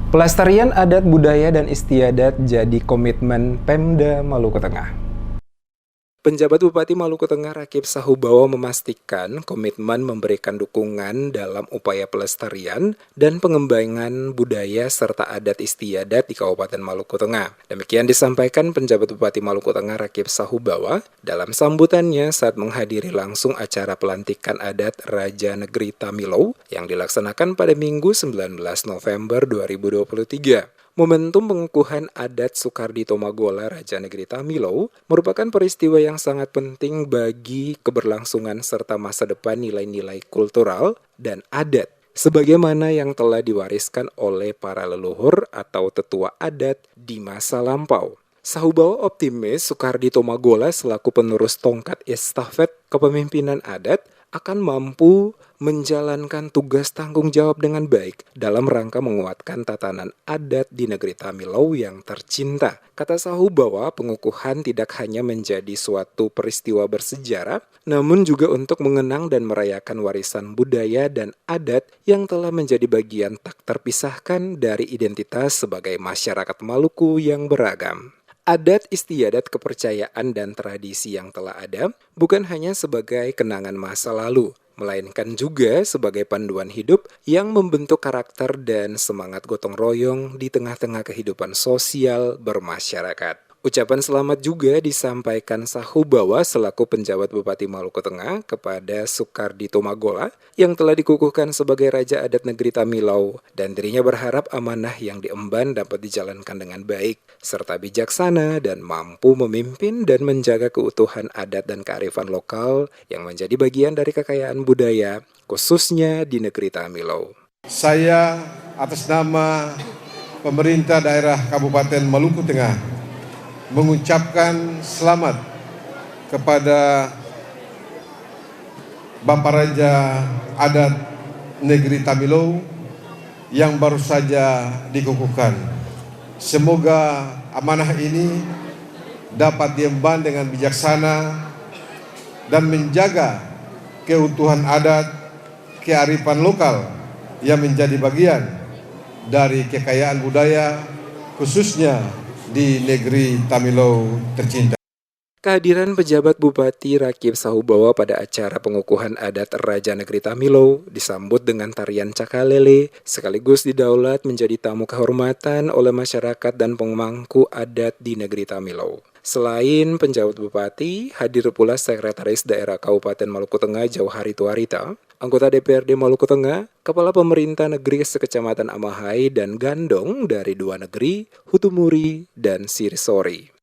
Pelestarian adat budaya dan istiadat jadi komitmen Pemda Maluku Tengah. Penjabat Bupati Maluku Tengah Rakip Sahubawa memastikan komitmen memberikan dukungan dalam upaya pelestarian dan pengembangan budaya serta adat istiadat di Kabupaten Maluku Tengah. Demikian disampaikan Penjabat Bupati Maluku Tengah Rakip Sahubawa dalam sambutannya saat menghadiri langsung acara pelantikan adat Raja Negeri Tamilow yang dilaksanakan pada Minggu 19 November 2023. Momentum pengukuhan adat Sukardi Tomagola Raja Negeri Tamilow merupakan peristiwa yang sangat penting bagi keberlangsungan serta masa depan nilai-nilai kultural dan adat, sebagaimana yang telah diwariskan oleh para leluhur atau tetua adat di masa lampau. Sahubawa optimis Sukardi Tomagola selaku penerus tongkat estafet kepemimpinan adat akan mampu menjalankan tugas tanggung jawab dengan baik dalam rangka menguatkan tatanan adat di negeri Tamilow yang tercinta. Kata Sahubawa, pengukuhan tidak hanya menjadi suatu peristiwa bersejarah, namun juga untuk mengenang dan merayakan warisan budaya dan adat yang telah menjadi bagian tak terpisahkan dari identitas sebagai masyarakat Maluku yang beragam. Adat istiadat kepercayaan dan tradisi yang telah ada bukan hanya sebagai kenangan masa lalu, melainkan juga sebagai panduan hidup yang membentuk karakter dan semangat gotong royong di tengah-tengah kehidupan sosial bermasyarakat. Ucapan selamat juga disampaikan Sahubawa selaku penjabat Bupati Maluku Tengah kepada Sukardi Tomagola yang telah dikukuhkan sebagai Raja Adat Negeri Tamilow, dan dirinya berharap amanah yang diemban dapat dijalankan dengan baik, serta bijaksana dan mampu memimpin dan menjaga keutuhan adat dan kearifan lokal yang menjadi bagian dari kekayaan budaya, khususnya di Negeri Tamilow. Saya atas nama pemerintah daerah Kabupaten Maluku Tengah mengucapkan selamat kepada Bapak Raja Adat Negeri Tamilow yang baru saja dikukuhkan. Semoga amanah ini dapat diemban dengan bijaksana dan menjaga keutuhan adat, kearifan lokal yang menjadi bagian dari kekayaan budaya khususnya di negeri Tamilow tercinta. Kehadiran pejabat Bupati Rakip Sahubawa pada acara pengukuhan adat Raja Negeri Tamilow disambut dengan tarian cakalele sekaligus didaulat menjadi tamu kehormatan oleh masyarakat dan pemangku adat di Negeri Tamilow. Selain penjabat Bupati, hadir pula Sekretaris Daerah Kabupaten Maluku Tengah Jauhari Tuarita, anggota DPRD Maluku Tengah, Kepala Pemerintah Negeri Sekecamatan Amahai dan Gandong dari dua negeri, Hutumuri dan Sirisori.